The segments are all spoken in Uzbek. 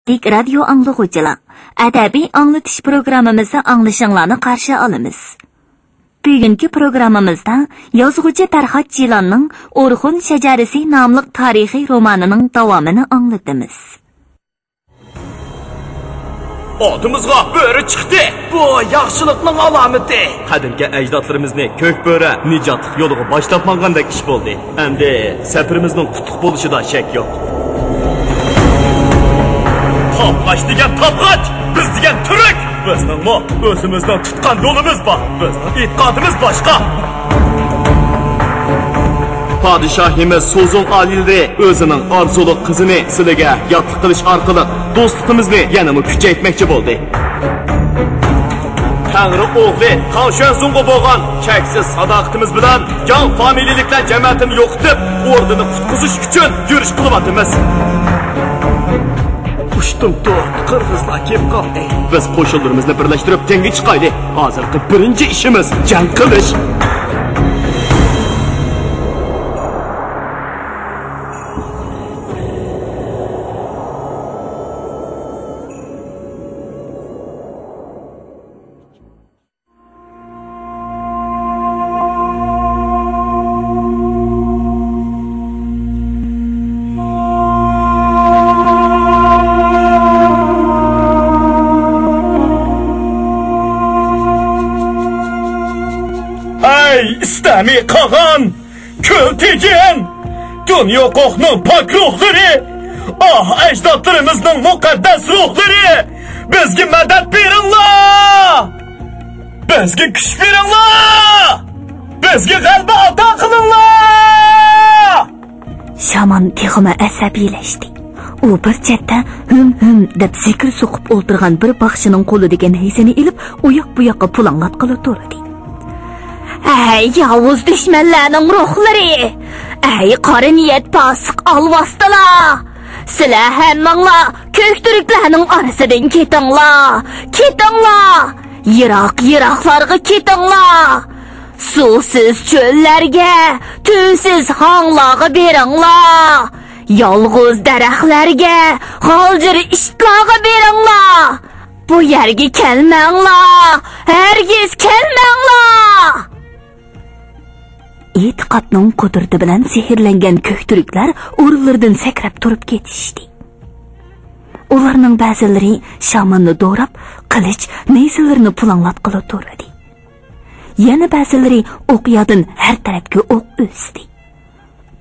Hürmetlik radyo anlıqıcılar, adabiy anlatış programımızda anlaşınlarını qarşı alımız. Bugünkü programımızda yazğıcı Ferhat Cilan'ın Orxun Şeceresi namlıq tarihi romanının davamını anlatımız. Odimizga böre chiqdi. Bu yaxshilikning alomati. Qadimgi ajdodlarimizni ko'k böre nijotlik yo'liga boshlab mangandek ish bo'ldi. Endi safarimizning qutuq bo'lishida shak yo'q. Topqaç degan topqaç, biz degan turk. Bizning o'zimizdan tutgan yo'limiz bor. Bizning e'tiqodimiz boshqa. Padişahimiz Sozul Alildi özünün arzuluq qizini sizlarga yotliq qilish orqali do'stligimizni yanama kuchaytirmoqchi bo'ldi. Tangri o'g'li Qavshanzunga bo'lgan cheksiz sadoqatimiz bilan jon familiyaliklar jamiyatini yo'qitib, o'rnini qutqizish uchun yurish qilyapmiz. Ushtum to'rt qirg'izlar kelib qoldi. Biz qo'shinlarimizni birlashtirib jangga chiqaylik. Hozirgi birinchi ishimiz jang qilish. İstami qağan, kül tegen, dünya qoqning pak ruhları, ajdodlarimizning muqaddas ruhları, bizga madad beringlar, bizga kuch beringlar, bizga g'alaba ato qilinglar. Shaman texima asabiylashdi. U bir chetda hum deb zikr so'qib o'ltirgan bir baxshining qo'lidagi naysani ilib, uyoq bu yoqqa pulangat qilib turdi. Ey yavuz düşmanlarning ruhlari, ey qora niyat pasiq alvastılar. Sizlar hammanglar ko'k turklarning orasidan ketinglar, ketinglar. Yiroq-yiroqlarga ketinglar. Suvsiz cho'llarga, tuvsiz hanglarga beringlar. Yolg'iz daraxtlarga, g'oljir ishtlarga beringlar. Bu yerga kelmanglar, hergiz kelmanglar. E'tiqodning qudrati bilan sehrlangan ko'kturklar o'rinlaridan sakrab turib ketishdi. Ularning ba'zilari shamanni do'rab, qilich, nayzalarni pulanglab qilib turdi. Yana ba'zilari o'qyadan har tarafga o'q uzdi.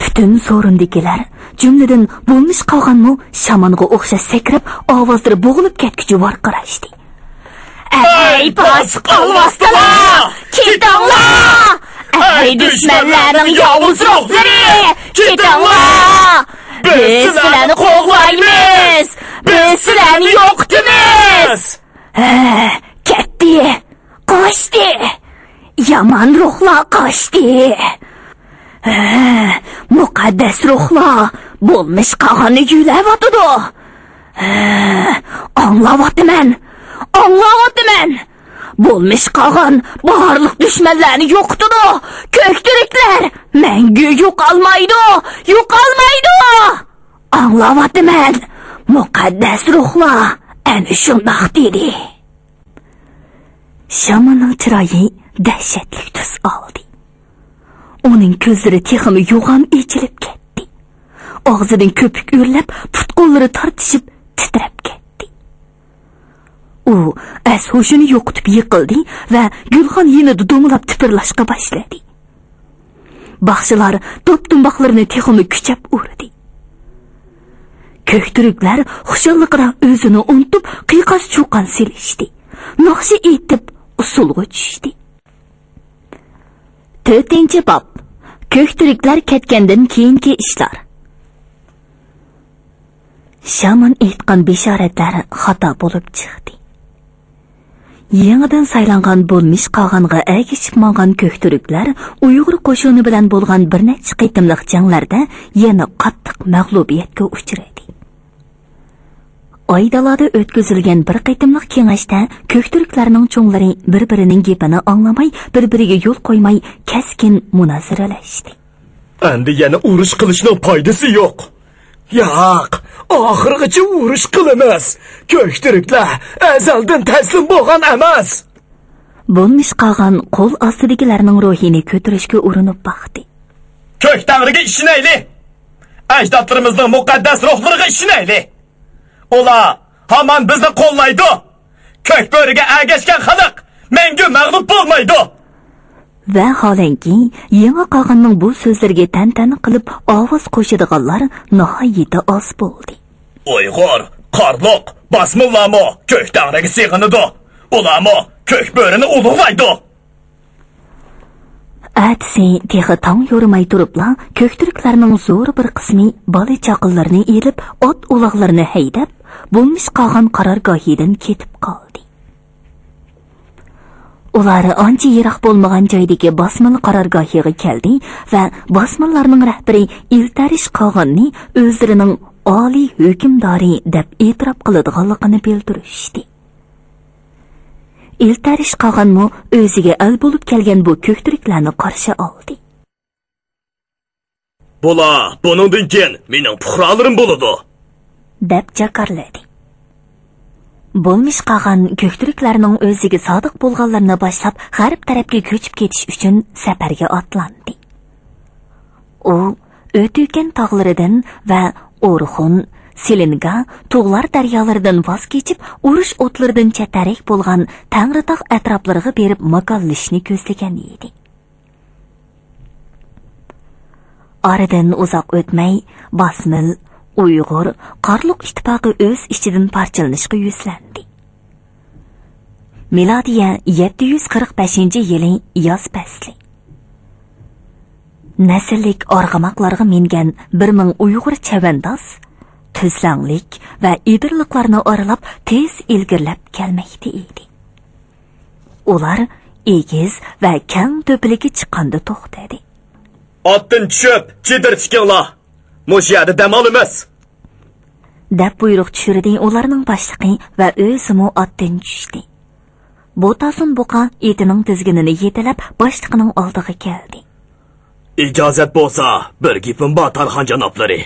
Butun so'rindikilar, jumladan bo'lmish qolganmi, shamanga o'xshash sakrab, ovozlari bo'g'ilib ketguchi varqirashdi. Ey pasiq alvastılar, ketinglar! Ey düşmanlarning yovuz ruhlari, ketinglar! Biz sizlarni qo'g'laymiz, biz sizlarni yo'qitamiz. Ketdi, qochdi. Yomon ruhlar qochdi. Muqaddas ruhlar bo'lmish qog'onni yulavatdi. Anglayapman. Bo'lmish qog'on barliq dushmanlarni yo'qitdi. Ko'kturklar mangu yo'qolmaydi. Anglayapman. Muqaddas ruhlar ana shundoq dedi. Shamanning chiroyi dahshatli tus oldi. Uning ko'zlari texmi yo'g'am echilib ketdi. Og'zidan ko'pik o'rlab, put-qo'llari tortishib titrab ketdi. U as-hushini yo'qotib yiqildi va Gulxon yenida do'milab tipirlashga boshladi. Baxshilar to'p-tumboqlarini texmi kuchab urdi. Ko'kturklar xushalliqra o'zini unutib, qiyqas-chuqan selishdi. Naqshi etib usulga tushdi. 4-bob. Ko'kturklar ketgandan keyingi ishlar. Shaman aytgan bishoratlari xato bo'lib chiqdi. Yangidan saylangan bo'lmish qog'onga ergishib olgan ko'kturklar Uyg'ur qo'shini bilan bo'lgan bir necha qitimliq janglarda yana qattiq mag'lubiyatga uchradi. Oydalada o'tkazilgan bir qitimliq kengashda ko'kturklarning cho'nglari bir-birining gapini anglamay, bir-biriga yo'l qo'ymay keskin munozaralashdi. Endi yana urush qilishning foydasi yo'q. Yo'q, oxirgacha urush qilamiz. Ko'ktiriklar azaldan taslim bo'lgan emas. Bo'lmish qolgan qo'l ostidagilarning ruhini ko'tarishga urinib baxdi. Ko'k tangriga ishonaylik. Ajdodlarimizning muqaddas ruhlariga ishonaylik. Ular hamon bizni qo'llaydi. Ko'k bo'riga agashgan xalq menga mag'lub bo'lmaydi. Va holanki, yangi qog'inning bu so'zlarga tantana qilib ovoz qo'shadiganlar nihoyatda oz bo'ldi. Uyg'ur, Qarloq, Basmillarmo ko'k tangriga sig'inadi. Ularmo ko'k bo'rini ulug'laydi. Atsi texi tong yo'rimay turibla, ko'ktiriklarning zo'r bir qismi bola chaqinlarni elib, ot uloqlarini haydab, bo'lmish qolgan qarorgohidan ketib qoldi. Ular ancha yiroq bo'lmagan joydagi bosmil qarorgohiga keldi va bosmillarning rahbari Iltarish qog'inni o'zlarining oliy hukmdori deb e'tirof qiladiganligini bildirishdi. Iltarish qog'inmi o'ziga al bo'lib kelgan bu ko'ktiriklarni qarshi oldi. Buningdan keyin mening puhralarim bo'ladi, deb jakarladi. Bo'lmish qolgan ko'ktiriklarning o'ziga sodiq bo'lganlarni boshlab g'arb tarafga ko'chib ketish uchun safarga otlandi. U O'tüken tog'laridan va O'rxun, Selinga, Tug'lar daryolaridan voz kechib, urush o'tlaridan chatarik bo'lgan Tangritog' atroflariga berib makonlashni ko'zlagan edi. Oradan uzoq o'tmay, Basmil, Uyg'ur, Qarluq ittifoqi o'z ichidan parchalanishga yuzlandi. Milodiya 745-yili yoz fasli. Nasllik org'amoqlarga mingan 1000 Uyg'ur chavandoz tuzlanglik va idirliqlarni oralab tez ilgirlab kelmoqda edi. Ular egiz va kang to'piligi chiqqanda to'xtadi. Otdan tushib, chedir tikinglar. Mo'shiyada dam olamiz. Deb buyruq tushirdi ularning boshlig'i va o'zimi otdan tushdi. Botasun buqa etining tizginini yetalab boshlig'ining oldiga keldi. Ijozat bo'lsa, bir gapim bor Tarxon janoblari.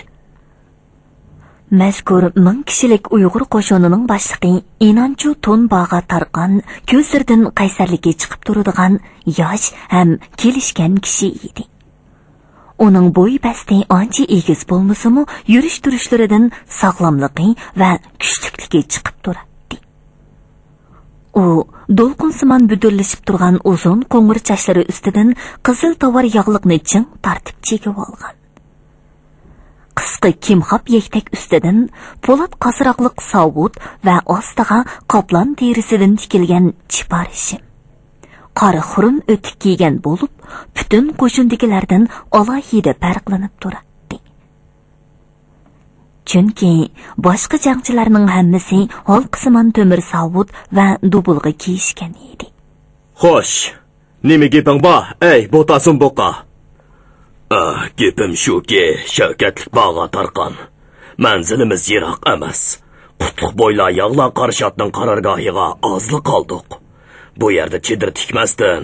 Mazkur 1000 kishilik Uyg'ur qo'shinining boshlig'i Inonchu To'nbag'a Tarqon ko'zlaridan qaysarlikka chiqib turadigan yosh ham kelishgan kishi edi. Uning bo'y basti ancha egiz bo'lmasa-mu, yurish-turishlaridan sog'lomligi va kuchlikligi chiqib turadi. U do'lqinsimon budurlashib turgan uzun qo'ng'ir sochlari ustidan qizil tovar yog'liqni ching tartib chekib olgan. Qisqa kimxob yaktak ustidan po'lat qasroqliq sovut va ostiga qoplon terisidan tikilgan chiparishim. Qora xurum o'tik kiygan bo'lib, butun qo'shindagilardan alohida farqlanib turadi. Chunki boshqa jangchilarning hammasi holqisimon to'mir sovut va dubulg'a kiyishgan edi. Xo'sh, nima gaping bor, ey Botasun buqa? Gapim shuki, Shavkatlik Bag'a Tarqon. Manzilimiz yiroq emas. Qutuq bo'ylar yog'lar qarshotning qarorgohiga ozli qoldik. Bu yerda chedir tikmasdan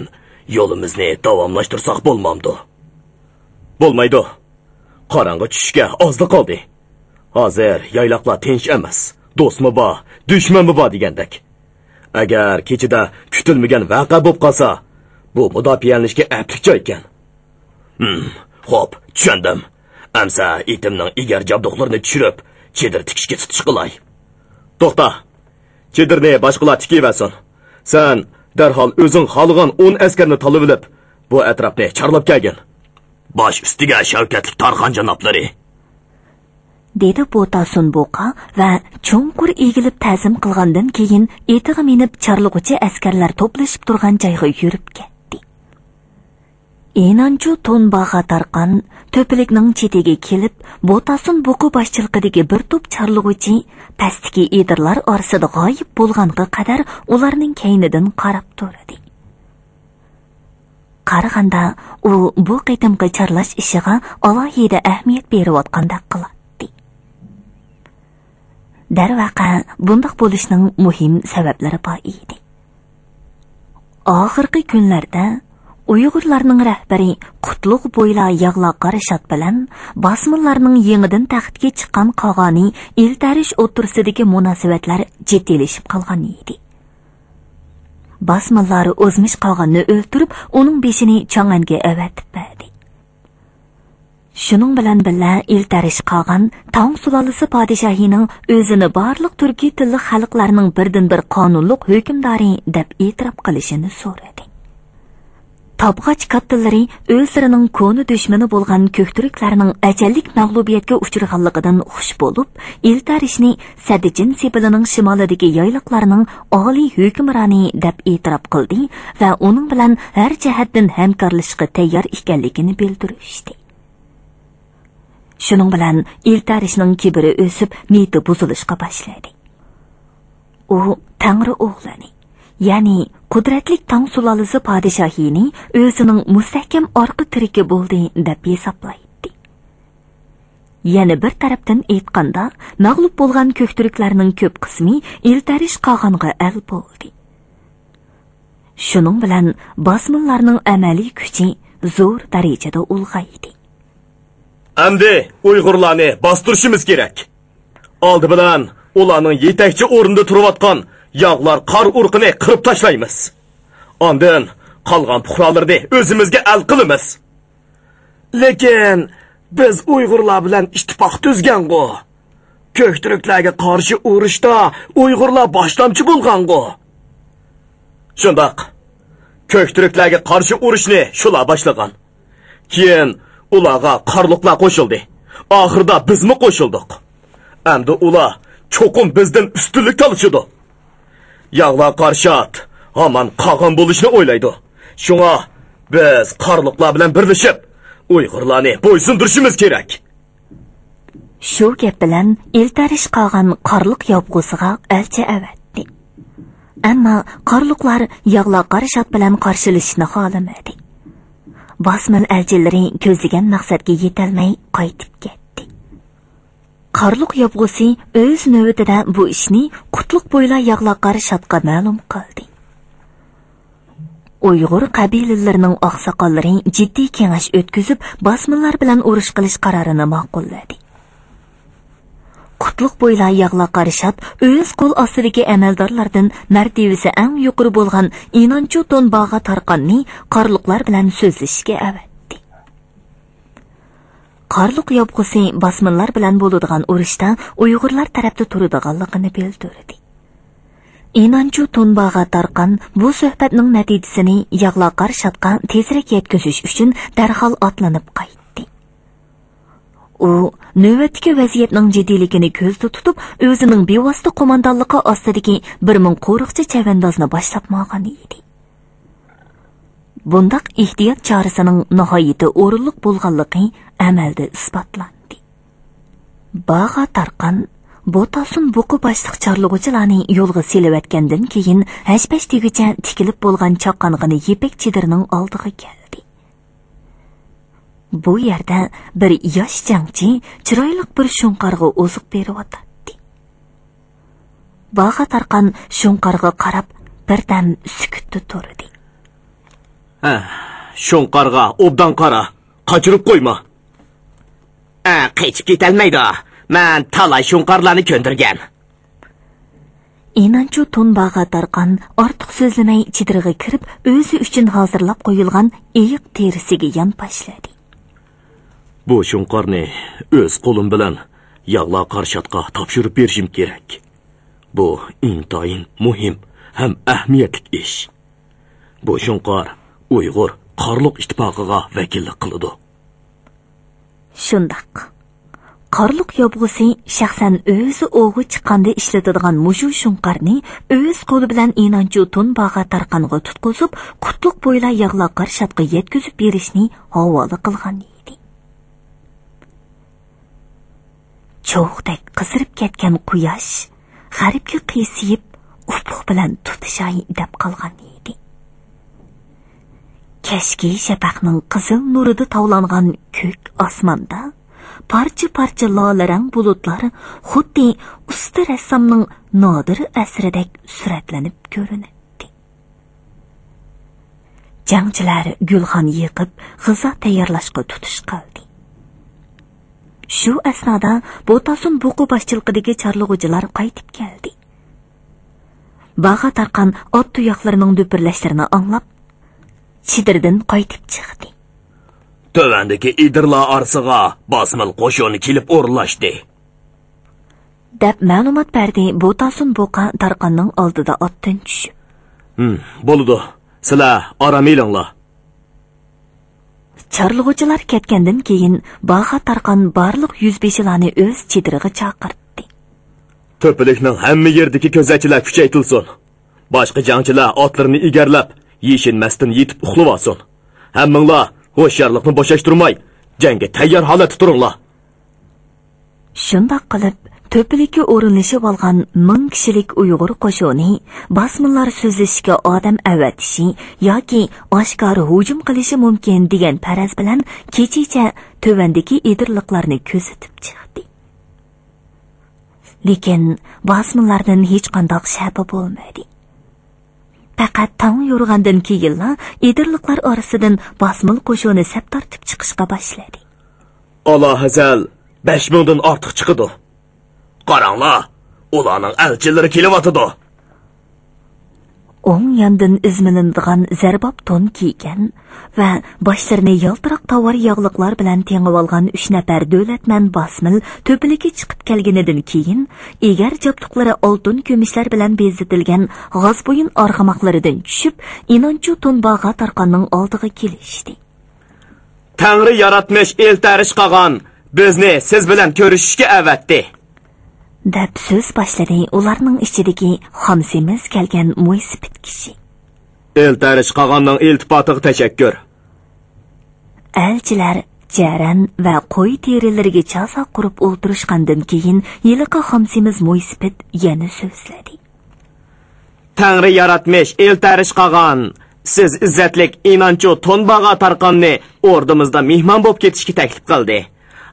yo'limizni davomlashtirsak bo'lmamdi. Bo'lmaydi. Qorong'i tushishga ozli qoldi. Hozir yayloqlar tinch emas. Do'stmi bor, dushmanmi bor degandek. Agar kechida kutilmagan voqea bo'lib qolsa, bu mudofialanishga aplik joy ekan. Xo'p, tushundim. Amsa itimning egar jabduqlarini tushirib, chedir tikishga tutish qilay. To'xta. Chedirni boshqalar tikib-olsin. Sen darhol o'zing xohlagan 10 askarni talab olib, bu atrofni charlab kelgin. Bosh ustiga Shavkatlik Tarxon janoblari. Dedi Botasun buqa va cho'nqur egilib ta'zim qilgandan keyin etiga minib charlig'uchi askarlar to'plashib turgan joyga yurib ketdi. Inonchu To'nbag'a Tarqon to'pilikning chetiga kelib, Botasun buqa boshchiligidagi bir to'p charlig'uchi pastki edirlar orasida g'oyib bo'lganga qadar ularning kaynidan qarab turdi. Qaraganda u bu qitimqi charlash ishiga alohida ahamiyat berayotgandek qiladi. Darvaqa bundoq bo'lishning muhim sabablari bor edi. Oxirgi kunlarda Uyg'urlarning rahbari Qutlug' bo'yla Yag'laqar Shat bilan bosmirlarning yangidan taxtga chiqqan qog'oni iltarish o'tirsidagi munosabatlar jiddiylashib qolgan edi. Bosmirlar o'zmish qog'onni o'ltirib, uning beshini changanga avatib berdi. Shuning bilan birga iltarish qog'on Tong sulolasi podshohining o'zini barliq turkiy tilli xalqlarning birdan-bir qonunliq hukmdori deb e'tirof qilishini so'radi. Tabg'ach kattalari o'zlarining ko'ni dushmani bo'lgan ko'kturklarning ajallik mag'lubiyatga uchraganligidan xush bo'lib, iltarishni Sadijin sebilining shimolidagi yayliqlarning oliy hukmroni deb e'tirof qildi va uning bilan har jihatdan hamkorlashishga tayyor ekanligini bildirishdi. Shuning bilan iltarishning kibri o'sib, niyati buzilishga boshladi. U Tangri o'g'lini, ya'ni qudratli Tong sulolasi podshohining o'zining mustahkam orqa tiriki bo'ldi deb hisoblaydi. Yana bir tarafdan aytganda, mag'lub bo'lgan ko'kturklarning ko'p qismi iltarish qog'onga al bo'ldi. Shuning bilan bosmirlarning amaliy kuchi zo'r darajada ulg'aydi. Endi Uyg'urlarni bostirishimiz kerak. Oldi bilan ularning yetakchi o'rinda turayotgan yog'lar qor urqini qirib tashlaymiz. Ondan qolgan puhrolarni o'zimizga al qilamiz. Lekin biz Uyg'urlar bilan ittifoq tuzgan-ku. Ko'kturklarga qarshi urushda Uyg'urlar boshlamchi bo'lgan-ku. Shundoq. Ko'kturklarga qarshi urushni shular boshlagan. Keyin ularga qarliqlar qo'shildi. Oxirida bizmi qo'shildik. Endi ular cho'qim bizdan ustunlik talishidi. Yag'laqar Shat hamon qog'on bo'lishni o'ylaydi. Shunga biz qarliqlar bilan birlashib Uyg'urlarni bo'ysundirishimiz kerak. Shu gap bilan iltarish qog'on qarliq yopg'usiga elchi avatdi. Ammo qarliqlar Yag'laqar Shat bilan qarshilashishni xohlamadi. Bosmil elchilari ko'zlagan maqsadga yetolmay qaytib ketdi. Qarliq yopg'usi o'z navbatida bu ishni Qutlug' bo'yla Yag'laqar Shatga ma'lum qildi. Uyg'ur qabilalarining oqsoqollari jiddiy kengash o'tkazib, bosmillar bilan urush qilish qarorini ma'qulladi. Qutlug' bo'yla Yag'laqar Shat o'z qo'l ostidagi amaldorlardan martabasi eng yuqori bo'lgan Inonchu To'nbag'a Tarqonni qarliqlar bilan so'zlashishga avatdi. Qarliq yopg'usi bosmillar bilan bo'ladigan urushda Uyg'urlar tarafda turadiganligini bildirdi. Inonchu To'nbag'a Tarqon bu suhbatning natijasini Yag'laqar Shatga tezroq yetkazish uchun darhol otlanib qaytdi. U navbatdagi vaziyatning jiddiyligini ko'zda tutib, o'zining bevosita qo'mondonligi ostidagi 1000 qo'riqchi chavandozni boshlabmoqan edi. Bundaq ehtiyot chorasining nihoyatda o'rinliq bo'lganligi amalda isbotlandi. Bag'a Tarqon Botasun buqi boshliq chorlug'uchilarni yo'lga selavatgandan keyin hashpash tegicha tikilib bo'lgan chaqqong'ini yepak chidirining oldiga keldi. Bu yerda bir yosh jangchi chiroyli bir shunqarga o'ziq beryotdi. Bag'a Tarqon shunqarga qarab birdan sukutda turdi. Shunqarga obdan qara, qochirib qo'yma. Qechib ketolmaydi. Men talay shunqarlarni ko'ndirgan. Inonchu To'nbag'a Tarqon ortiq so'zlamay chidirga kirib, o'zi uchun hozirlab qo'yilgan eyiq terisiga yonboshladi. Bu shunqarni o'z qo'lim bilan Yag'laqar Shatga topshirib berishim kerak. Bu intoyin muhim ham ahamiyatli ish. Bu shunqar Uyg'ur Qarliq ittifoqiga vakillik qiladi. Shundoq. Qarliq yopg'usi shaxsan o'zi o'g'i chiqqanda ishlatadigan mushu shunqarni o'z qo'li bilan Inonchu To'nbag'a Tarqonga tutqizib, Qutlug' bo'yla Yag'laqar Shatga yetkazib berishni havola qilgan edi. Cho'g'dek qizirib ketgan quyosh g'arbga qiyshib ufuq bilan tutishay deb qolgan edi. Kashki shafaqning qizil nurida tovlangan ko'k osmonda parcha-parcha lolarang bulutlar xuddi usta rassomning nodir asridek suratlanib ko'rinadi. Jangchilar gulxon yiqib, g'izo tayyorlashga tutish qildi. Shu asnoda Bo'tasun buqi boshchiligidagi chorlug'uchilar qaytib keldi. Bag'a tarqan ot tuyoqlarining do'pirlashlarini anglab, chidirdan qaytib chiqdi. Tövəndəki idirlar arasıga basmıl qoşunu kelib o'rlashdi. Deb ma'lumot berdi Bo'tasun buqa tarqanning oldida otdan tushib. Bo'ldi. Sizlar arameylinglar. Chorlug'uchilar ketgandan keyin Bag'a tarqan barliq 105larni o'z chidiriga chaqirdi. To'pilikning hamma yerdagi ko'zatchilar kuchaytilsin. Boshqa jangchilar otlarini egarlab, yeshinmasdan yetib uxlab olsin. Hammanglar ho'sharlikni bo'shashtirmay, jangga tayyor holatda turinglar. Shunday qilib, to'pilikka o'rinlashib olgan 1000 kishilik Uyg'ur qo'shini basmillar so'zlashishga odam avatishi yoki oshkora hujum qilishi mumkin degan faraz bilan kechicha tövandagi edirliqlarni kuzatib chiqdi. Lekin basmillardan hech qanday shabi bo'lmadi. Faqat tong yo'rg'andan keyin edirliqlar orasidan basmil qo'shini sap tortib chiqishga boshladi. Alloh azal 5000 dan ortiq chiqdi. Qaranglar, ularning elchilari kelyapti. O'ng yandan izmilindigan zarbob ton kiygan va boshlarini yaltiroq tovar yog'liqlar bilan tengib olgan 3 nafar davlatman basmil to'piligi chiqib kelganidan keyin egar jabduqlari oltin kumushlar bilan bezatilgan g'ozbo'yin arg'amoqlaridan tushib, inonchu Tunbag'a tarqanning oldiga kelishdi. Tangri yaratmish eltarish qilgan bizni siz bilan ko'rishishga avatdi. Deb so'z boshladi ularning ichidagi xomsimiz kelgan mo'ysipit kishi. Eltarish qilganning iltifotiga tashakkur. Elchilar jaran va qo'y terilariga chaso qurib o'ltirishgandan keyin yiliqa xomsimiz mo'ysipit yana so'zladi. Tangri yaratmish eltarish qilgan siz izzatlik inonchu Tunbag'a tarqanni o'rdimizda mehmon bo'lib ketishga taklif qildi.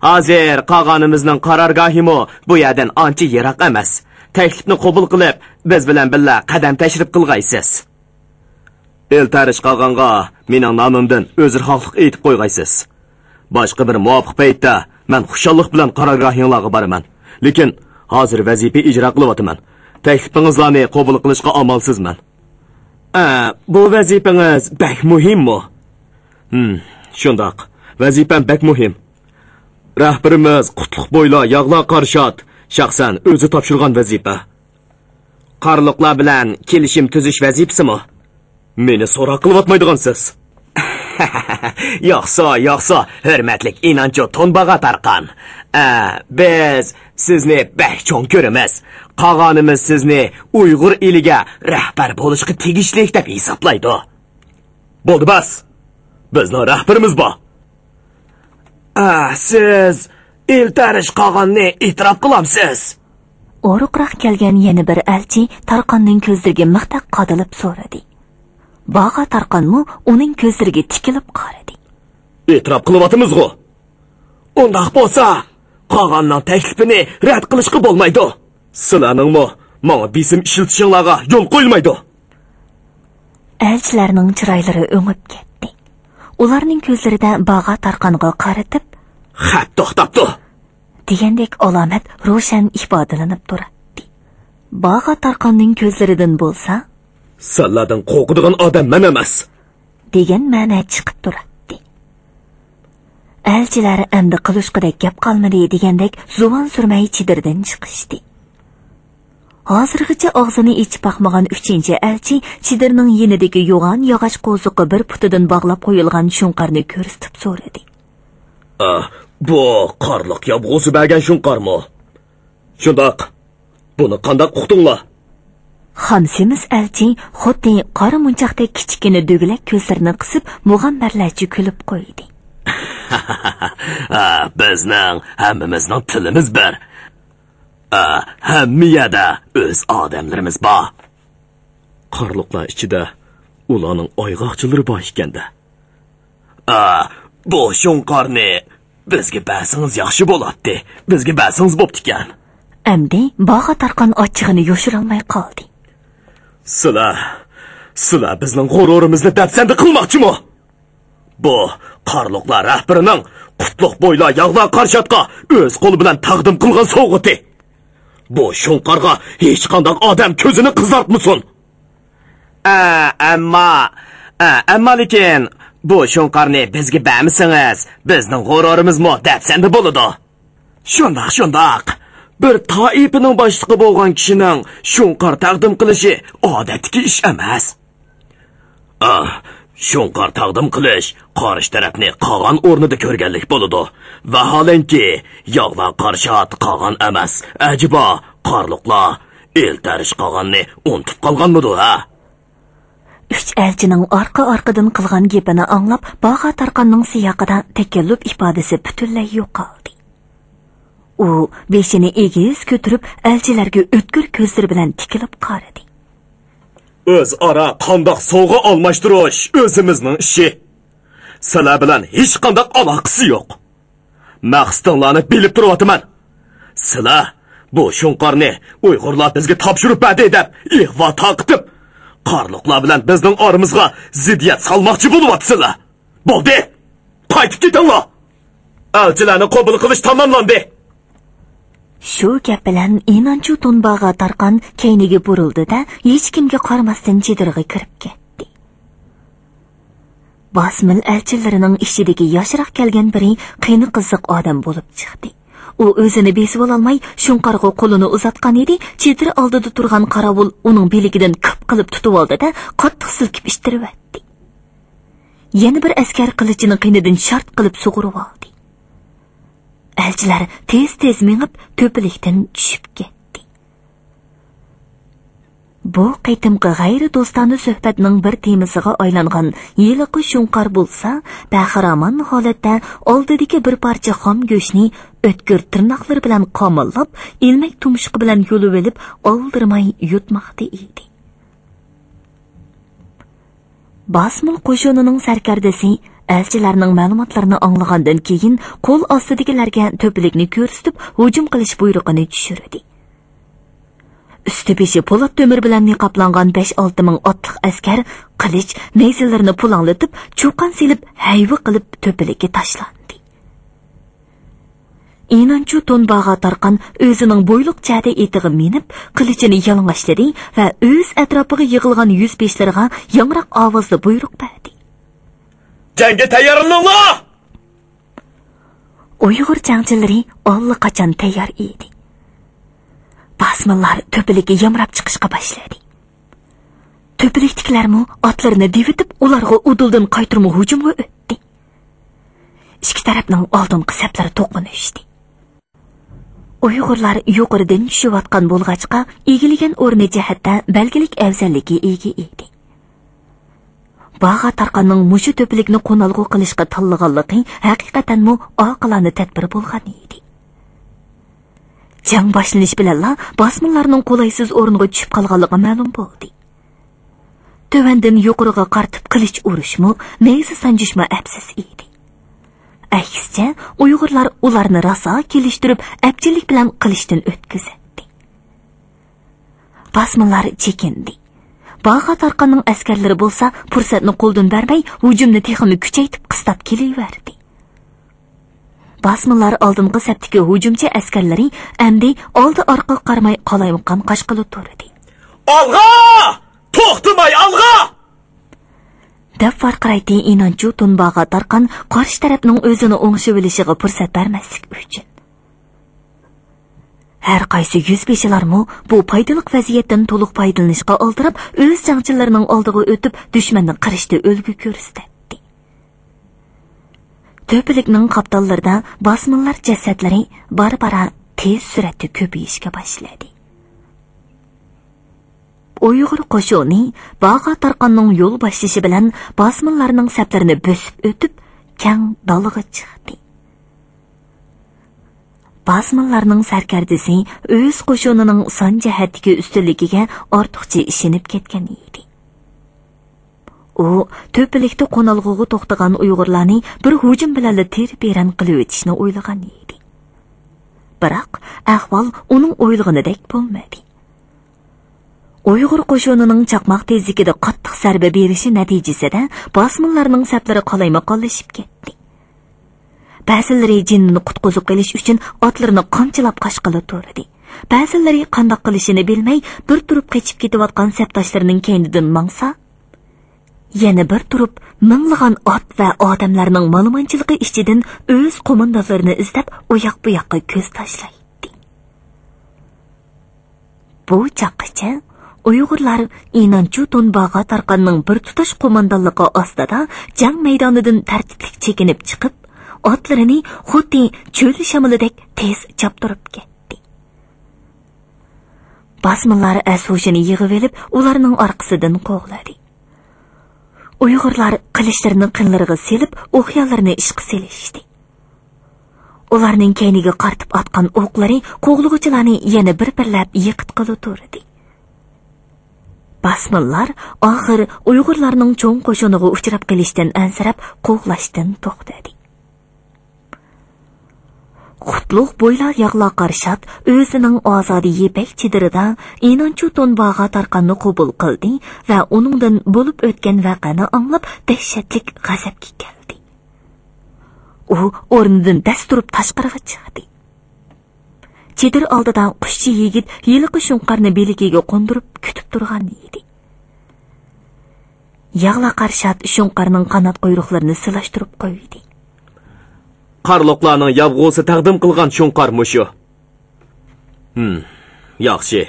Hozir qolganimizning qarorgohimi bu yerdan ancha yiroq emas. Taklifni qabul qilib, biz bilan birga qadam tashrif qilg'aysiz. Eltarish qolganga mening nomimdan o'zirxohlik aytib qo'yg'aysiz. Boshqa bir muvofiq paytda men xushallik bilan qarorgohingizga boraman. Lekin hozir vazifa ijro qilyapman. Taklifingizlarni qabul qilishga amalsizman. Bu vazifangiz bak muhimmi? Shundoq. Vazifam bak muhim. Rahbarimiz Qutlug' bo'yla yog'lar qarshot shaxsan o'zi topshirgan vazifa. Qarliqlar bilan kelishim tuzish vazifasimi? Meni so'roq qilyapmaydigansiz. Yo'qsa, hurmatli inonchi Tunbag'a tarqan. Biz sizni bahchon ko'ramiz. Qolganimiz sizni Uyg'ur eliga rahbar bo'lishga tegishli deb hisoblaydi. Bo'ldi bas. Bizning rahbarimiz bor. Siz eltarish qolganni e'tirof qilamsiz? O'ruqroq kelgan yana bir elchi Tarqonning ko'zlariga mixtaq qadilib so'radi. Bag'a Tarqonmi uning ko'zlariga tikilib qaradi. E'tirof qilyapmiz-ku. Undaq bo'lsa, qolganning taklifini rad qilishga bo'lmaydi. Sizlarningmi menga bisim ishlatishinglarga yo'l qo'yilmaydi. Elchilarning chiroylari o'ngib ketdi. Ularning ko'zlarida Bag'a Tarqonga qaratib, "Xat to'xtabdi" degandek alomat ro'shan ifodalanib turadi. Bag'a Tarqonning ko'zlaridan bo'lsa, "Sizlardan qo'rqadigan odam men emas" degan ma'no chiqib turadi. Elchilar endi qilishqidek gap qolmadi degandek zuvon surmay chidirdan chiqishdi. Hozirgacha og'zini ichib baqmagan 3-elchi chidirning yenidagi yo'g'on yog'och qo'ziqqa bir putidan bog'lab qo'yilgan shunqarni ko'rsatib so'radi. Bu qarliq yobg'usi bergan shunqarmi? Shundoq. Buni qanday uqdinglar? Xomsimiz elchi xuddi qora munchoqdek kichkina do'g'lak ko'zlarini qisib mug'ambarlarcha kulib qo'ydi. Bizning hammamizning tilimiz bir. Hammiyada o'z odamlarimiz bor. Qarliqlar ichida ularning oyg'oqchilari bor ekanda. Bu shunqarni bizga bersangiz yaxshi bo'ladi. Bizga bersangiz bo'pti ekan. Endi Bag'a Tarqon ochig'ini yoshirolmay qoldi. Sizlar sizlar bizning g'ururimizni dafsanda qilmoqchimi? Bu qarliqlar rahbarining qutlug' bo'ylar yog'lar qarshatqa o'z qo'li bilan taqdim qilgan sovg'ati. Bu shunqarga hech qanday odam ko'zini qizartmasin. Ammo lekin bu shunqarni bizga bermisangiz, bizning g'ururimizmi dafsanda bo'ladi. Shundoq. Bir toifaning boshlig'i bo'lgan kishining shunqar taqdim qilishi odatdagi ish emas. Shunqar taqdim qilish qarish tarafni qolgan o'rnida ko'rganlik bo'ladi. Vaholanki, yog'lar qarshat qolgan emas. Ajibo, qarliqlar eltarish qolganni unutib qolganmidi, ha? Üç elchining orqa-orqadan qilgan gapini anglab, Bag'a Tarqonning siyoqida takalluf ifodasi butunlay yo'qoldi. U beshini egiz ko'tarib, elchilarga o'tkir ko'zlari bilan tikilib qaradi. O'zaro qandoq sovg'a almashtirish o'zimizning ishi. Sizlar bilan hech qanday aloqasi yo'q. Maqsadinglarni bilib turibman. Sizlar bu shunqarni Uyg'urlar bizga topshirib berdi deb ihvo taqtib, qarliqlar bilan bizning oramizga ziddiyat salmoqchi bo'lyapsizlar. Bo'ldi. Qaytib ketinglar. Elchilarni qabul qilish tamomlandi. Shu gap bilan Inanchu Bag'a Tarqon keyniga burildi-da, hech kimga qaramasdan chedirg'i kirib ketdi. Bosmil elchilarining ishidagi yoshroq kelgan biri qiyni qiziq odam bo'lib chiqdi. U o'zini besib ololmay, shunqarga qo'lini uzatgan edi, chetir oldida turgan qarovul uning beligidan kip qilib tutib oldi-da, qattiq silkib ishtirib etdi. Yana bir askar qilichini qiynidan shart qilib sug'urib oldi. Elchilar tez-tez mengib to'pilikdan tushib ketdi. Bu qaytimqi g'ayri do'stona suhbatning bir temasiga aylangan yiliqi shunqar bo'lsa, bahramon holatda oldidagi bir parcha xom go'shtni o'tkir tirnoqlar bilan qomillab, ilmak tumshuqi bilan yo'lib olib, oldirmay yutmoqda edi. Bosmil qo'shinining sarkardasi elchilarning ma'lumotlarini anglagandan keyin qo'l ostidagilarga to'pilikni ko'rsatib hujum qilish buyrug'ini tushirdi. Üstü-beshi po'lat temir bilan niqoblangan 5-6 ming otliq askar qilich nayzalarini pulanglatib, cho'qan silib, hayva qilib to'pilikka tashlandi. Inanchu Bag'a Tarqon o'zining bo'yliq chada etig'i minib, qilichini yalang'ashladi va o'z atrofiga yig'ilgan 105larga yangroq ovozda buyruq berdi. Jangga tayyorlaninglar! Uyg'ur jangchilari allaqachon tayyor edi. Basmillar to'pilikka yamrab chiqishga boshladi. To'pilikdagilarmi otlarini devitib, ularga uduldan qaytirma hujumga o'tdi. Ikki tarafning oldingi saplari to'qnashdi. Uyg'urlar yuqoridan tushayotgan bo'lg'achqa, egilgan o'rni jihatda belgilik afzallikka ega edi. Bag'a Tarqonning mushu to'pilikni qo'nalg'u qilishga tanlaganligi haqiqatanmi oqilona tadbir bo'lgan edi. Jang boshlanish bilan bosmillarning qo'laysiz o'rniga tushib qolganligi ma'lum bo'ldi. Tovandan yuqoriga qartib qilich urishmi, nayza sanjishmi absiz edi. Aksicha, Uyg'urlar ularni raso kelishtirib, abchilik bilan qilichdan o'tkazdi. Bosmillar chekindi. Bag'a Tarqonning askarlari bo'lsa, fursatni qo'ldan bermay, hujumni texnik kuchaytirib qistab kelaverdi. Bosmillar oldingi sapdagi hujumchi askarlari endi oldi-orqa qaramay qolaymaqan qashqilib turdi. Olg'a! To'xtamay olg'a! deb farqiraydi Inanchu Bag'a Tarqon qarshi tarafning o'zini o'ngshib olishiga fursat bermaslik uchun. Har qaysi 105larmi bu foydali vaziyatdan to'liq foydalanishga oldirib, o'z jangchilarining oldiga o'tib, dushmanni qirishda o'lgu ko'rsatdi. To'pilikning qaptallarida bosmillar jasadlari barbara tez suratda ko'payishga boshladi. Uyg'ur qo'shini Bag'a Tarqonning yo'l boshlashi bilan bosmillarning saplarini bo'sib o'tib, kang dalaga chiqdi. Bosmillarning sarkardasi o'z qo'shinining son jihatdagi ustunligiga ortiqcha ishinib ketgan edi. U to'pilikda qo'nalg'uga to'xtagan Uyg'urlarni bir hujum bilan terib-beran qilib o'tishni o'ylagan edi. Biroq ahvol uning o'ylaganidek bo'lmadi. Uyg'ur qo'shinining chaqmoq tezligida qattiq zarba berishi natijasida bosmonlarning saflari qolaymaqonlashib ketdi. Ba'zilari jinnini qutqizib qilish uchun otlarini qamchilab qashqila turdi. Ba'zilari qandoq qilishini bilmay bir turib qochib ketayotgan sapdoshlarining keynidan mangsa, yana bir turib minglagan ot va odamlarning ma'lumotchiligi ichidan o'z qo'mondonlarini izlab u yoq bu yoqqa ko'z tashlaydi. Bu chaqqicha Uyg'urlar Inanchu Tunbaga tarqanning bir tutash qo'mondonligi ostida jang maydonidan tartiblik chekinib chiqib, otlarini xuddi cho'l shamolidek tez choptirib ketdi. Bosmonlar ashushini yig'ib olib, ularning orqasidan qo'g'ladi. Uyg'urlar qilishlarini qinlariga selib, o'qyonlarni ishqa selishdi. Ularning keyniga qartib atgan o'qlari qo'g'lug'ichilarni yana bir-birlab yiqitqili turdi. Bosmonlar oxir Uyg'urlarning cho'ng qo'shiniga uchrab qilishdan ansirab, qo'g'lashdan to'xtadi. Qutlug' bo'ylar yog'la qarshat o'zining ozodi yepak chidirida Inanchu Tunbaga tarqanni qabul qildi va uningdan bo'lib o'tgan voqeani anglab dahshatlik g'azabga keldi. U o'rnidan dasturib tashqariga chiqdi. Chidir oldida qushchi yigit yiliqi shunqarni belikiga qo'ndirib kutib turgan edi. Yog'la qarshat shunqarning qanot quyruqlarini silashtirib qo'ydi. Qarloqlarning yavg'osi taqdim qilgan shunqar mushu. Yaxshi.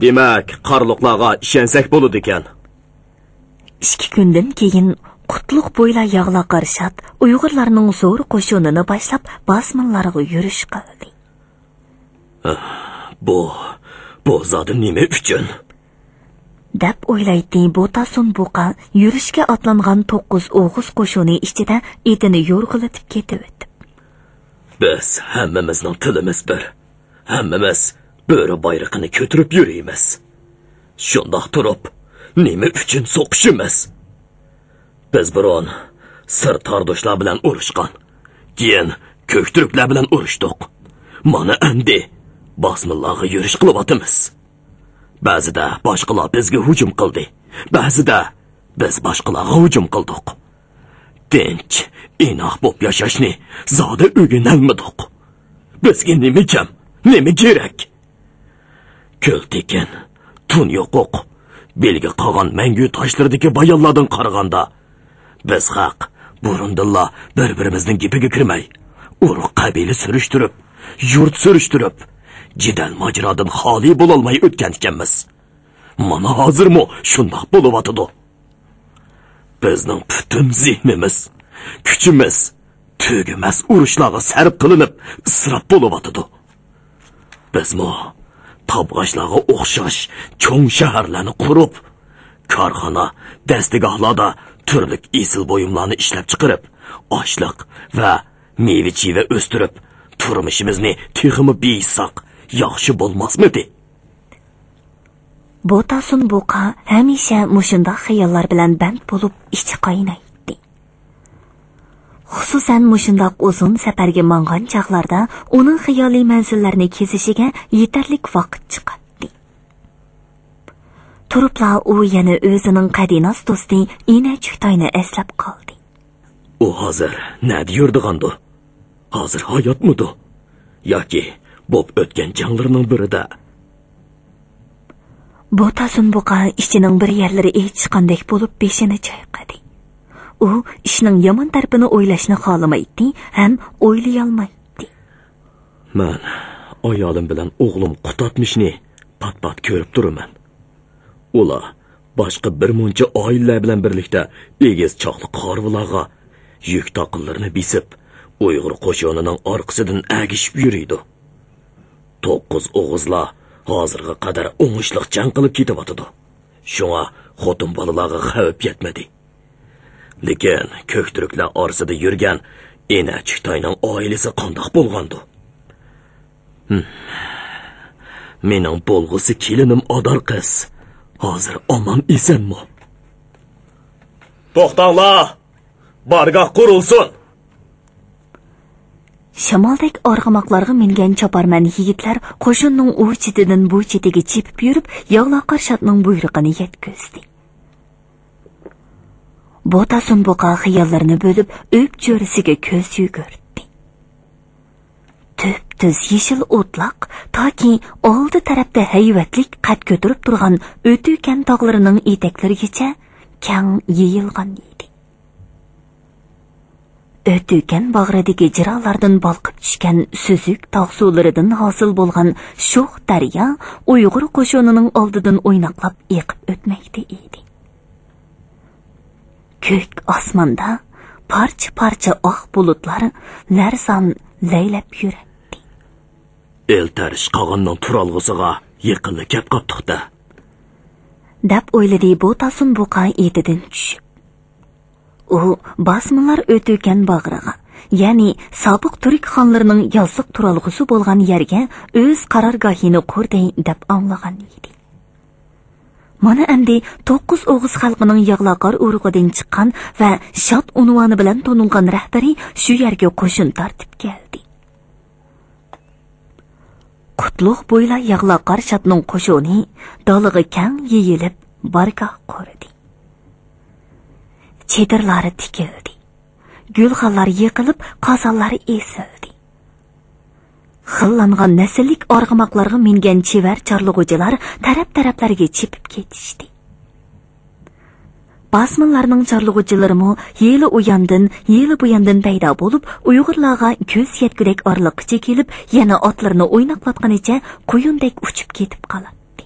Demak, qarloqlarga ishonsak bo'ladi ekan. 2 kundan keyin Qutlug' bo'ylar yog'la qarshat Uyg'urlarning zo'r qo'shinini boshlab bosmonlarga yurish qildi. Bu zodi nima uchun? deb o'ylaydi Botasun buqa yurishga otlangan 9 o'g'iz qo'shini ichida etini yo'rg'ilatib ketibdi. Biz hammamizning tilimiz bir. Hammamiz bo'ri bayrog'ini ko'tarib yuramiz. Shundoq turib, nima uchun so'qishimiz? Biz biron sir tardoshlar bilan urushgan. Keyin ko'kturuklar bilan urushdik. Mana endi bosmonlarga yurish qilyapmiz. Ba'zida boshqalar bizga hujum qildi. Ba'zida biz boshqalarga hujum qildik. Tinch, inoq bo'lib yashashni zoda o'rganolmadik. Bizga nima kam, nima kerak? Ko'ltekin, tun yo'q. Belga qolgan mangu toshlardagi bayonlardan qaraganda biz haq burundilla bir-birimizning gapiga kirmay, urug' qabila surishtirib, yurt surishtirib, jidal majrodan xoli bo'lolmay o'tgan ekanmiz. Mana hozirmi shundoq bo'lyotidi. Bizning butun zehnimiz, kuchimiz tugamas urushlarga sarf qilinib, isrof bo'lyotidi. Bizmi tabg'ashlarga o'xshash cho'ng shaharlarni qurib, korxona, dastigahlarda turli esil buyumlarni ishlab chiqarib, oshliq va meva-cheva o'stirib, turmushimizni texmi beysak yaxshi bo'lmasmidi? Botasun buqa hamisha mushundoq xayollar bilan band bo'lib ichi qaynaydi. Xususan mushundoq uzun safarga mangan chaqlarda uning xiyoliy manzillarni kezishiga yetarlik vaqt chiqadi. Turibla u yana o'zining qadinos do'sti Inachuktoyni eslab qoldi. U hozir nada yurdig'andi? Hozir hayotmidi? Yoki bo'p o'tgan janglarning birida? Botasun buqa ichining bir yerlari chiqqandek bo'lib beshini chayqadi. U ishning yomon tarafini o'ylashni xohlamaydi, ham o'ylay olmaydi. Men ayolim bilan o'g'lim qutatmishni pat-pat ko'rib turaman. Ular boshqa bir muncha oilalar bilan birlikda egiz choqli qorvilarga yuk taqinlarini bisib, Uyg'ur qo'shinining orqasidan agishib yuriydi. 9 o'g'izlar hozirga qadar o'ngishliq jang qilib ketyapti. Shunga xotin bolalarga xavf yetmadi. Lekin ko'kturuklar orasida yurgan Inachuktoyning oilasi qandoq bo'lgandi? Mening bo'lg'usi kelinim Odar qiz hozir omon esanmi? To'xtanglar! Bargoh qurilsin! Shamoldek arg'amoqlarga mingan choparman yigitlar qo'shinning u chetidan bu chetiga chepib yurib, yog'loqar shotning buyrug'ini yetkazdi. Botasun buqa xiyollarni bo'lib, o'p jo'risiga ko'z yugurdi. Tüz yeşil o'tloq toki oldi tarafda hayvatlik qad ko'tarib turgan o'tükan tog'larining etaklarigacha kang yeyilgan edi. O'tükan bag'ridagi jirolardan balqib tushgan suzuk tog' suvlaridan hosil bo'lgan sho'x daryo Uyg'ur qo'shonining oldidan o'ynaqlab eqib o'tmoqda edi. Ko'k osmonda parcha oq bulutlar larson laylab yuradi. Eltarish qog'inning turalg'isiga yaqinlik kep qoptiqda. Deb o'yladi Botasun buqa etidan tushib. U basmalar o'tükan bag'riga, ya'ni sobiq turk xonlarining yoziq turalg'isi bo'lgan yerga o'z qarorgohini qurdi deb anglagan edi. Mana endi 9 o'g'iz xalqining yog'loqar urug'idan chiqqan va shot unvoni bilan tonilgan rahbari shu yerga qo'shin tartib keldi. Qutlug' bo'yla yog'loqar shotning qo'shoni dolig'i kang yeyilib bargoh qurdi. Chedirlari tikildi. Gulxanlar yiqilib, qozonlari esildi. Xillangan nasllik arg'amoqlarga mingan chevar chorlug'uchilar taraf-taraflarga chepib ketishdi. Basmanlarning chorlug'uchilarimi yeli u bu yandan paydo bo'lib, Uyg'urlarga ko'z yetkudek orliqcha kelib, yana otlarni o'ynaqlatganicha quyundek uchib ketib qoladi.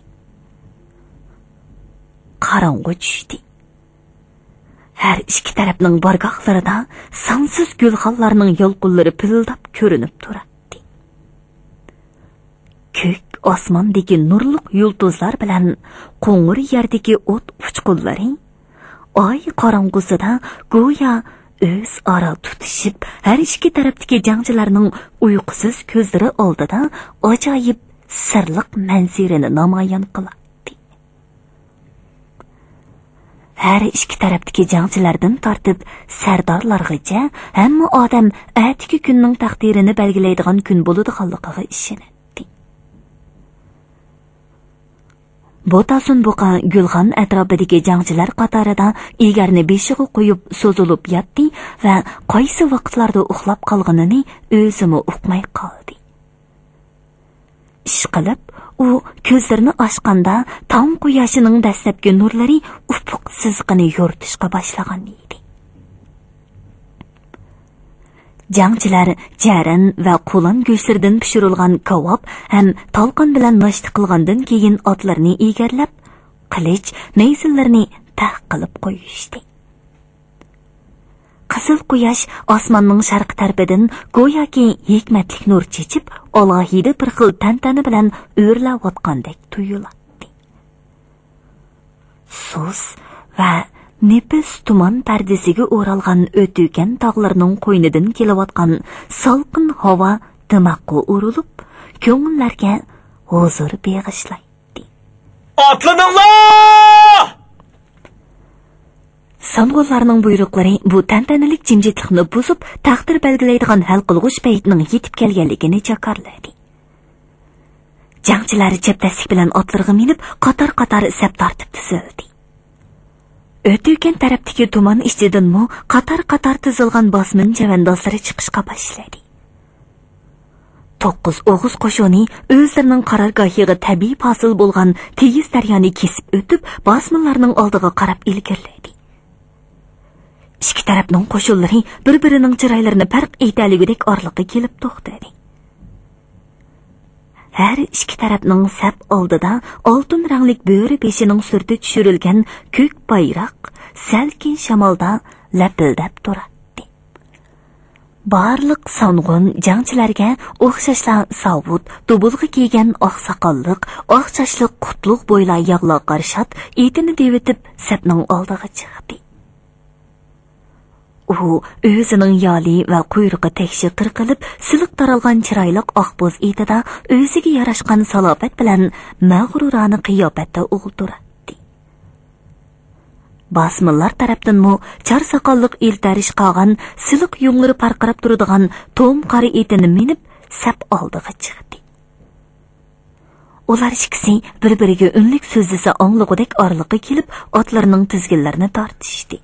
Qorong'u tushdi. Her ikki tarafning bargohlarida sonsiz gulxanlarning yolqinlari pildab ko'rinib turadi. Ko'k osmondagi nurliq yulduzlar bilan qo'ng'ir yerdagi o't uchqunlari oy qorong'usida go'yo o'z aro tutishib, har ikki tarafdagi jangchilarning uyqusiz ko'zlari oldida ajoyib sirliq manzarani namoyon qiladi. Her ikki tarafdagi jangchilardan tortib sardorlargacha hamma odam atigi kunning taqdirini belgilaydigan kun bo'ladiganligiga ishonadi. Botasun buqa gulxan atrofidagi jangchilar qatorida egarni beshiga qo'yib so'zilib yotdi va qaysi vaqtlarda uxlab qolganini o'zimi uqmay qoldi. Ishqilib u ko'zlarini ochganda tong quyoshining dastlabki nurlari ufuq sizqini yo'rtishga boshlagan edi. Jangchilar jaran va qo'lan go'shtlaridan pishirilgan kavob ham talqon bilan noshta qilgandan keyin otlarni egarlab, qilich, nayzillarni taq qilib qo'yishdi. Qizil quyosh osmonning sharq tarafidan go'yoki hikmatlik nur chechib, alohida bir xil tantana bilan o'rlayotgandek tuyuladi. Sus va nepis tuman pardasiga o'ralgan o'tükan tog'larning qo'ynidan kelayotgan salqin havo dimoqqa urilib, ko'ngillarga huzur beg'ishlaydi. Atlaninglar! Samg'ollarning buyruqlari bu tantanalik jimjitlikni buzib, taqdir belgilaydigan hal qilg'uch paytning yetib kelganligini jakarladi. Jangchilar chapdastlik bilan otlarga minib, qator-qator sap tortib tizildi. O'tükan tarafdagi tuman ichidanmi qator-qator tizilgan bosmin javandozlari chiqishga boshladi. 9 o'g'iz qo'shoni o'zlarining qarorgohiga tabiiy hosil bo'lgan tegiz daryoni kesib o'tib, bosminlarning oldiga qarab ilgirladi. Ikki tarafning qo'shinlari bir-birining chiroylarini farq etaligidek orliqqa kelib to'xtadi. Her ikki tarafning sap oldida oltin ranglik bo'ri beshining surti tushirilgan ko'k bayroq salkin shamolda lapildab turadi. Barliq song'un jangchilarga o'xshashla savut, dubulg'i kiygan oqsoqolliq, oq sochli qutlug' bo'yla yog'loqar shot etini devitib sapning oldiga chiqdi. U o'zining yoli va quyrug'i tekshi qirqilib, siliq taralgan chiroyliq oqboz etida o'ziga yarashgan salobat bilan mag'rurona qiyofatda o'ltiradi. Basmıllar tarafdanmı çar sakallık iltarish qolgan siliq yunglari parqirab turadigan tom qari etini minib sap oldiga chiqdi. Ular ikkisi bir-biriga unlik so'zlasa anglagudek orliqqa kelib, otlarining tizginlarini tortishdi.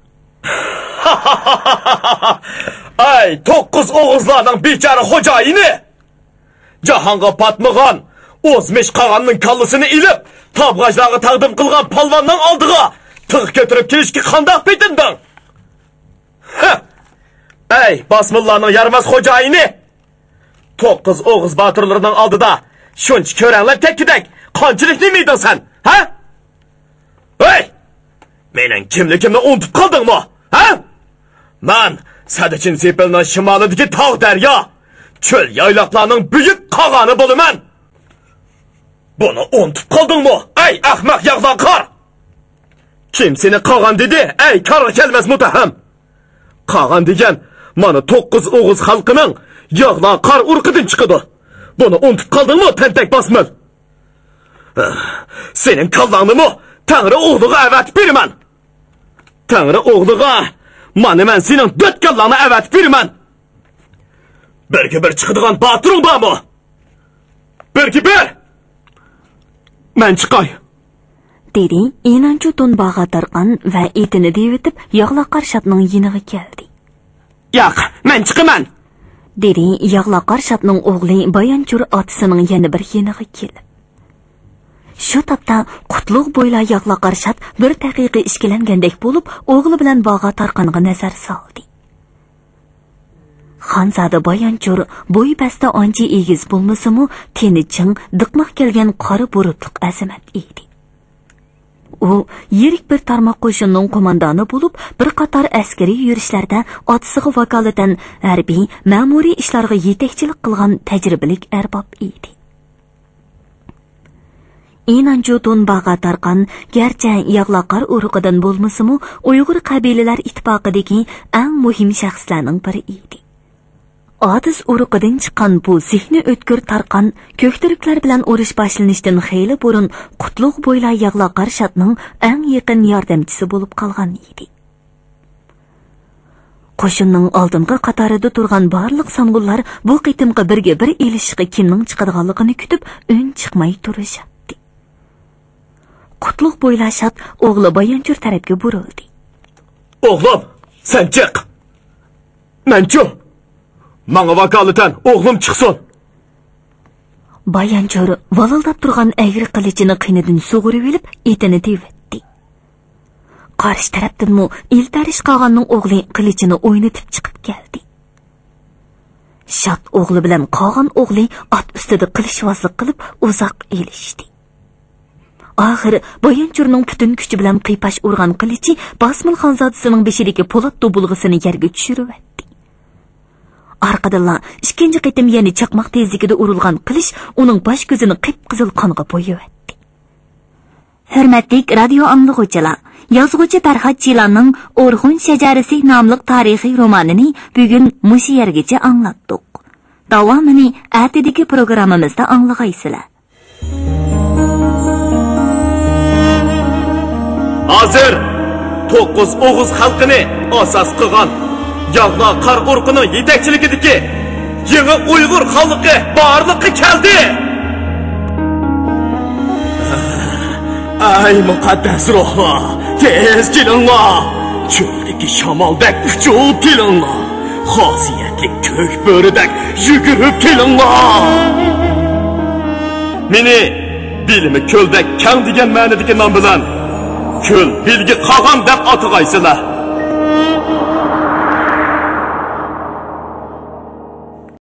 Ay, 9 o'g'izlarning bechara xo'jayini! Jahonga patmagan, o'zmish qag'anning kallasini ilib, tabg'ajlarga taqdim qilgan palvonning oldiga tig' ko'tarib kelishga qanday petinding? Ay, basmillarning yarmas xo'jayini! 9 o'g'iz botirlarining oldida shuncha ko'ranglar tekkidak qanchalik nemayding sen, ha? Ey! Mening kimligimni unutib qoldingmi, ha? Men Sadichin sepilning shimolidagi tog' daryo, cho'l yayloqlarning buyuk qog'oni bo'laman. Buni unutib qoldingmi? Ey ahmoq yag'loqar! Kim seni qog'on dedi? Ey qarg'a kelmas mutaham. Qog'on degan mana 9 o'g'iz xalqining yag'loqar urqidan chiqadi. Buni unutib qoldingmi, tentak basmil? Sening kallangni Tangri o'g'liga avatib beraman. Tangri o'g'liga mana men sening 4 kallangni avatib beraman. Birga bir chiqadigan botiring bormi? Birga bir. Men chiqay. Dedi, inanchu to'nbag'a tarqan va etini devitib, yag'loqar shatning yiniga keldi. Yo'q, men chiqaman. Dedi, yag'loqar shatning o'g'li Bayonchur otasining yana bir yiniga keldi. Shu topda qutlug' bo'yla yag'loqar shat bir daqiqa ishkilangandek bo'lib, o'g'li bilan bog'a tarqanga nazar soldi. Xonzoda Bayonchur bo'y basta ancha egiz bo'lmasa-mu, teni ching, diqmoq kelgan qora burutliq azamat edi. U yirik bir tarmoq qo'shinning qo'mondoni bo'lib, bir qator askariy yurishlarda otasiga vakolatan harbiy, ma'muriy ishlarga yetakchilik qilgan tajribalik arbob edi. Inanchu to'nbag'a tarqan garchi yag'loqar urug'idan bo'lmasa-mu, Uyg'ur qabilalar ittifoqidagi eng muhim shaxslarning biri edi. Otis urug'idan chiqqan bu zehni o'tkir tarqan ko'ktiriklar bilan urush boshlanishdan xeyli burun qutlug' bo'yla yag'loqar shatning eng yaqin yordamchisi bo'lib qolgan edi. Qo'shinning oldingi qatorida turgan barliq sang'ullar bu qitimga birga bir elishishga kimning chiqadiganligini kutib, un chiqmay turishdi. Qutlug' bo'yla shat o'g'li Bayonchur tarafga burildi. O'g'lim, sen chiq. Menchu Manga vakolatan o'g'lim chiqsin. Bayonchur valildab turgan agri qilichini qinidan sug'urib olib, etini tevitdi. Qarshi tarafdanmi iltarish qog'onning o'g'li qilichini o'ynatib chiqib keldi. Shat o'g'li bilan qog'on o'g'li ot ustida qilishvozlik qilib uzoq elishdi. Oxiri Bayonchurning butun kuchi bilan qiypash urgan qilichi Basmil xonzodasining beshidagi po'lat dobulg'isini yerga tushirib Arqadanlar ikkinchi qitim yana chaqmoq tezligida urilgan qilish uning bosh ko'zini qip-qizil qonga bo'yayotdi. Hurmatli radio anglag'uvchilar, yozuvchi Farhod Jilanning O'rxun shajarasi nomli tarixiy romanini bugun mush yergacha anglatdik. Davomini ertadagi programmamizda anglag'aysizlar. Hozir 9 o'g'iz xalqini asos qilgan yag'loqar urqining yetakchiligidagi yangi Uyg'ur xalqi borliqqa keldi. Ay muqaddas ruhlar, tez kelinglar. Cho'ldagi shamoldek uchib kelinglar. Xosiyatli ko'k bo'ridek yugurib kelinglar. Meni bilimi ko'ldek kang degan ma'nodagi nom bilan ko'l bilgi qog'on deb atag'aysizlar.